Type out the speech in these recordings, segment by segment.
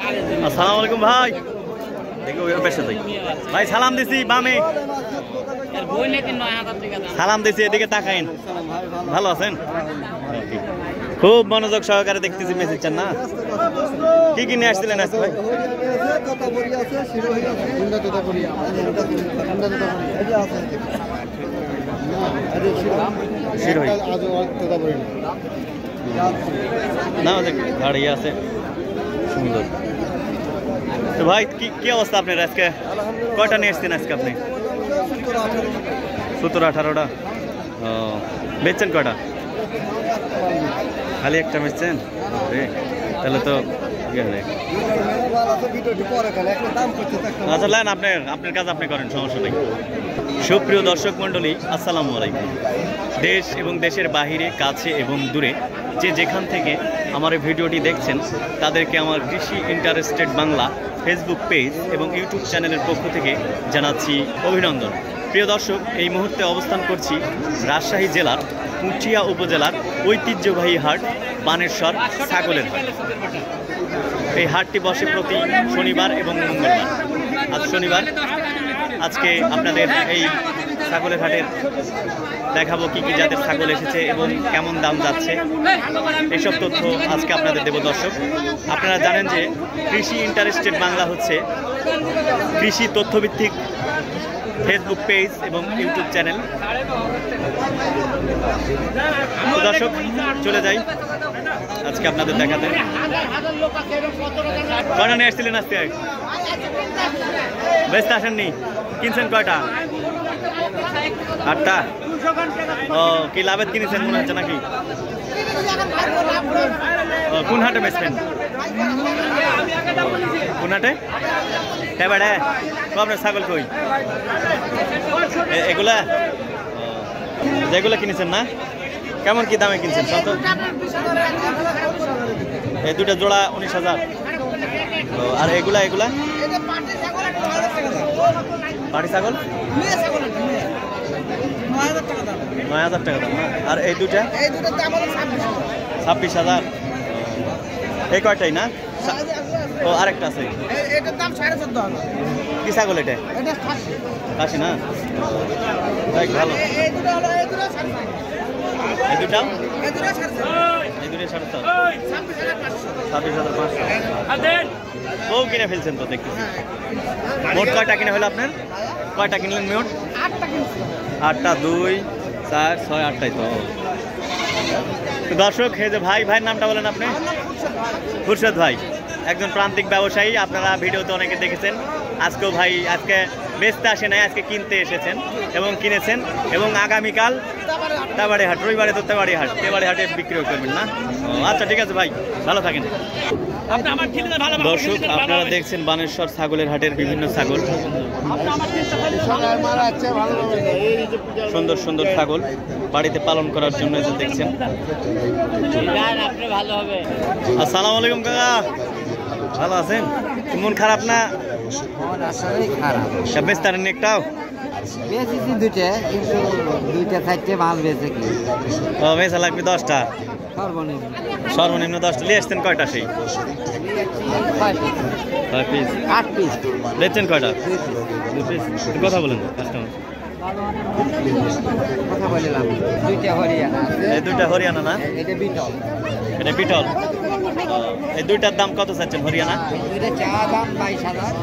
আসসালামু আলাইকুম ভাই। দেখো ওই পাশে যাই ভাই, সালাম দিছি বামে, সালাম দিছি এদিকে তাকাইন। ভালো আছেন? খুব মনোযোগ সহকারে দেখতেছি মেসেজটা না। কি কি নিয়ে আসছিলেন আজকে ভাই? না দাঁড়িয়ে আছে সুন্দর। তো ভাই কি অবস্থা আপনার আজকে? কয়টা নিয়ে এসছেন আজকে আপনি? 17-18টা। ও বেচছেন কয়টা? খালি একটা বেচছেন? তাহলে তো আচ্ছা লাইন আপনার কাজ আপনি করেন, সমস্যা নেই। সুপ্রিয় দর্শক মণ্ডলী, আসসালামু আলাইকুম। দেশ এবং দেশের বাহিরে, কাছে এবং দূরে যে যেখান থেকে আমার এই ভিডিওটি দেখছেন তাদেরকে আমার কৃষি ইন্টারেস্টেড বাংলা ফেসবুক পেজ এবং ইউটিউব চ্যানেলের পক্ষ থেকে জানাচ্ছি অভিনন্দন। প্রিয় দর্শক, এই মুহূর্তে অবস্থান করছি রাজশাহী জেলার পুঠিয়া উপজেলার ঐতিহ্যবাহী হাট বানেশ্বর ছাগলের হাট। এই হাটটি বসে প্রতি শনিবার এবং মঙ্গলবার। আজ শনিবার, আজকে আপনাদের এই ছাগলের হাটের দেখাবো কি কি জাতের ছাগল এসেছে এবং কেমন দাম যাচ্ছে, এইসব তথ্য আজকে আপনাদের দেব। দর্শক, আপনারা জানেন যে কৃষি ইন্টারেস্টেড বাংলা হচ্ছে কৃষি তথ্যভিত্তিক ফেসবুক পেজ এবং ইউটিউব চ্যানেল। তো দর্শক, চলে যাই আজকে আপনাদের দেখাতে। কয়টা নিয়ে আসছিলেন আজকে? বেচতে আসেননি? কিনছেন কয়টা? 8টা। ও কি লাভের কিনেছেন মনে হচ্ছে নাকি? কোন হাটে বেচবেন? কোন হাটে? হ্যাঁ বাড়ে আপনার ছাগল কই? এগুলা যেগুলো কিনেছেন না, কেমন কি দামে কিনছেন? এই দুটো জোড়া 19,000। আর এগুলা পাটি ছাগল 9,000 টাকা দাম। আর এই দুটা 26,000। এই কয়টাই না? ও আরেকটা আছে, কি ছাগল এটা? খাসি না? ভালো। এই দুটা 26,500। বউ কিনে ফেলছেন তো দেখতেছি। মোট কয়টা কিনে হলো আপনার? কয়টা কিনলেন মোট? 8টা। 2, 4, 6, 8টাই তো। দর্শক, এই যে ভাইয়ের নামটা বলেন আপনি? খুরশেদ ভাই, একজন প্রান্তিক ব্যবসায়ী। আপনারা ভিডিওতে অনেকে দেখেছেন। আজকেও ভাই আজকে বেচতে আসে নাই, আজকে কিনতে এসেছেন এবং কিনেছেন। এবং আগামীকাল তেবাড়ি হাট, রবিবারে তো তেবাড়ি হাটে বিক্রি করবেন না? আচ্ছা ঠিক আছে ভাই, ভালো থাকেন। দর্শক, আপনারা দেখছেন বানেশ্বর ছাগলের হাটের বিভিন্ন ছাগল, সুন্দর সুন্দর ছাগল বাড়িতে পালন করার জন্য দেখছেন। আসসালামু আলাইকুম কাকা, ভালো আছেন? মন খারাপ না? বেচতারেন একটাও? বেচেছি দুইটা, কিন্তু 2-4টে মাল বেচে কি বেচা লাগবে 10টা সর্বনিম্ন 10টা। নিয়ে আসতেন কয়টা? সেই 6 পিস 8 পিস বেচছেন কয়টা? 2 পিস। কথা বলেন কাস্টমার, কথা বললাম। দুইটা হরিয়ানা। এই দুইটা হরিয়ানা না? এটা বিটল। এটা বিটল। এই দুইটার দাম কত চাচ্ছেন হরিয়ানা? এটা চাওয়া দাম 22,000।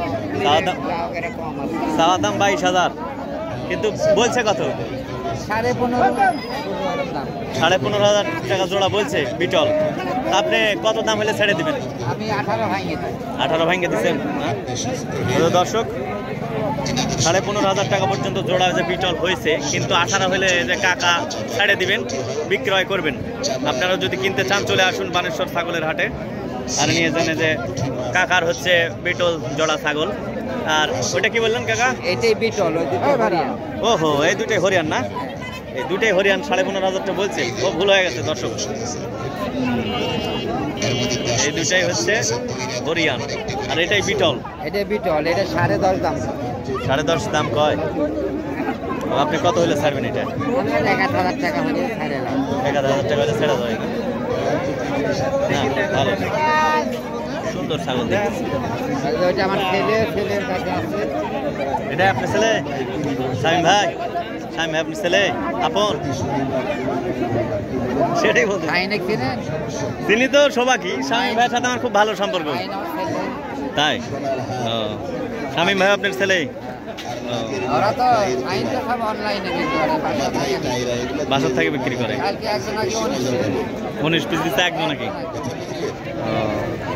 চাওয়া দাম 22,000, কিন্তু বলছে কত? 15,500 টাকা জোড়া বলছে বিটল। আপনি কত দাম হলে ছেড়ে দিবেন? আমি 18 ভাঙে দিচ্ছেন। দর্শক, 15,500 টাকা পর্যন্ত জোড়া যে বিটল হয়েছে, কিন্তু 18 হলে যে কাকা ছেড়ে দিবেন, বিক্রয় করবেন। আপনারা যদি কিনতে চান চলে আসুন বানেশ্বর ছাগলের হাটে, আর নিয়ে জানে যে কাকার হচ্ছে বিটল জোড়া ছাগল। আর ওইটা কি বললেন কাকা? এটাই বিটল, ওই দুটো হরিয়ান। ওহো, এই দুটোই হরিয়ান না? এই দুটোই হরিয়ান। 15,500 বলছে, ও ভুল হয়ে গেছে দর্শক। এই দুটাই হচ্ছে হরিয়ান আর এটাই বিটল। এটা বিটল, এটা 10.5 দাম। 10.5 দাম কয়? আপনি কত হলে ছাড়বেন এটা? 1,000 টাকা হলে ছাড়ে না। 1,000 টাকা হলে ছেড়ে দেয় না? ভালো, সুন্দর ছাগল দেখছি। ওইটা আমার ছেলের কাছে আছে। এটা আপনার ছেলে শামীম ভাই? শামীম ভাই আপনার ছেলে আপন? সেটাই বলতে তিনি তো সবাকি। শামীম ভাইয়ের সাথে আমার খুব ভালো সম্পর্ক। তাই? শামীম ভাই আপনার ছেলে? ওরা তো আইন তো সব অনলাইনে বিক্রি করে, বাসার থেকে বিক্রি করে। কালকে একজন আগে 19 পিস দিচ্ছে একজন নাকি?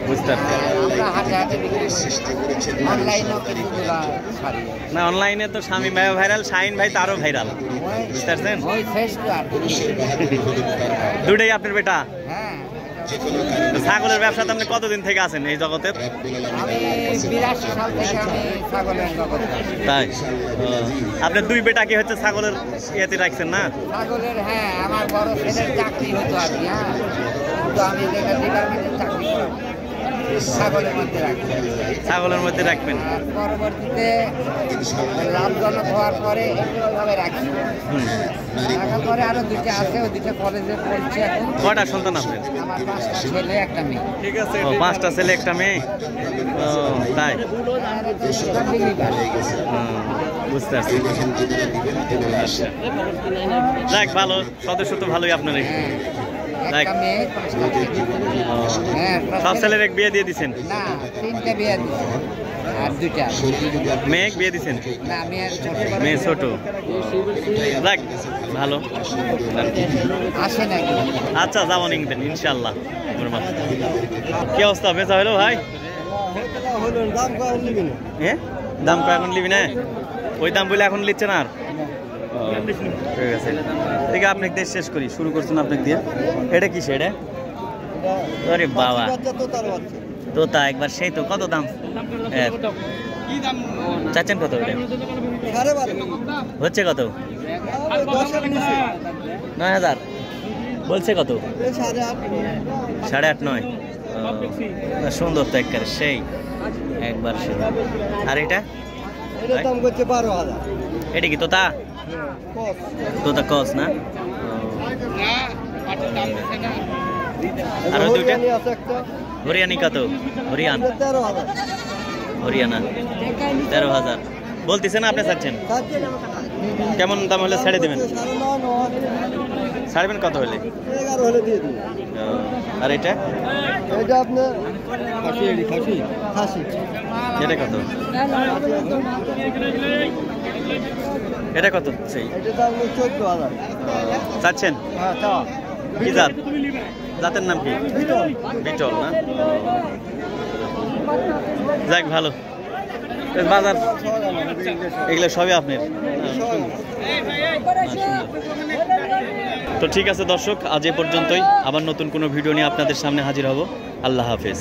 বুঝতে পারছি। আমরা হাটে হাটে বিক্রি করি, অনলাইনেও কিছুগুলা ছাড়ি না, অনলাইনে তো শামীম ভাই ভাইরাল, শাহিন ভাই তো আরো ভাইরাল, বুঝতে পারছেন? ওই ফেসবুক দুটাই আপনার বেটা? হ্যাঁ। ছাগলের ব্যবসাতে আপনি কতদিন থেকে আছেন এই জগতের? আমি 82 সাল থেকে আমি ছাগলের জগতে। তাই? আপনার দুই বেটা কি হচ্ছে ছাগলের ইয়েতে রাখছেন না? ছাগলের, হ্যাঁ, আমার বড় ছেলের চাকরি হতো আর কি। হ্যাঁ, কিন্তু আমি যেটা ডিপার্টমেন্টের চাকরি করি, ছাগলের মধ্যে রাখি। ছাগলের মধ্যে রাখবেন। আর পরবর্তীতে লাভজনক হওয়ার পরে এভাবে রাখি। রাখার পরে আরো দুইটা আছে, ওই দুইটা কলেজে পড়ছে এখন। কয়টা সন্তান আপনার? আমার 5টা ছেলে একটা মেয়ে। ঠিক আছে। 5টা ছেলে একটা মেয়ে? তাই? বুঝতে পারছি। আচ্ছা, যাক ভালো, সদস্য তো ভালোই আপনার। একটা মেয়ে, 5টা ছেলে। হ্যাঁ, সব ছেলের এক বিয়ে দিয়ে দিচ্ছেন? না, 3টে বিয়ে দিচ্ছে আর 2টা মেয়ে বিয়ে দিচ্ছেন? না, মেয়ে ছোট। যাক ভালো। আসে নাকি? আচ্ছা, যাবো নিংদেন ইনশাল্লাহ। কি অবস্থা, বেচা হলো ভাই? দাম কো এখন নিবি না? ওই দাম বলে এখন নিচ্ছেন আর? ঠিক আছে, ঠিক আছে, আপনাকে দিয়ে শেষ করি। শুরু করছেন আপনাকে দিয়ে। এটা কি সেটা? আরে বাবা, তোতা একবার সেই তো। কত দাম চাচ্ছেন? কত হচ্ছে? কত? 9,000 বলছে। কত? 8.5 9? সুন্দর তো একবার সেই, একবার সেই। আর এটা দাম করছে 12,000। এটা কি তোতা? তোতা কস না? আর দুইটা হরিয়ানি কত? হরিয়ানা 13,000 বলতেছেন, আপনি চাচ্ছেন? কেমন দাম হলে ছেড়ে দেবেন? ছাড়বেন কত হলে? 11 হলে দিয়ে দিন। আর এটা? এটা আপনার খাসি। এটা কত? এটা কত? সেই এটা দাম 14,000 চাচ্ছেন? হ্যাঁ, তা কি জাত? জাতের নাম কি? বিটল না? যাক ভালো। বাজার এগুলো সবই আপনার? তো ঠিক আছে দর্শক, আজ এ পর্যন্তই। আবার নতুন কোনো ভিডিও নিয়ে আপনাদের সামনে হাজির হব। আল্লাহ হাফেজ।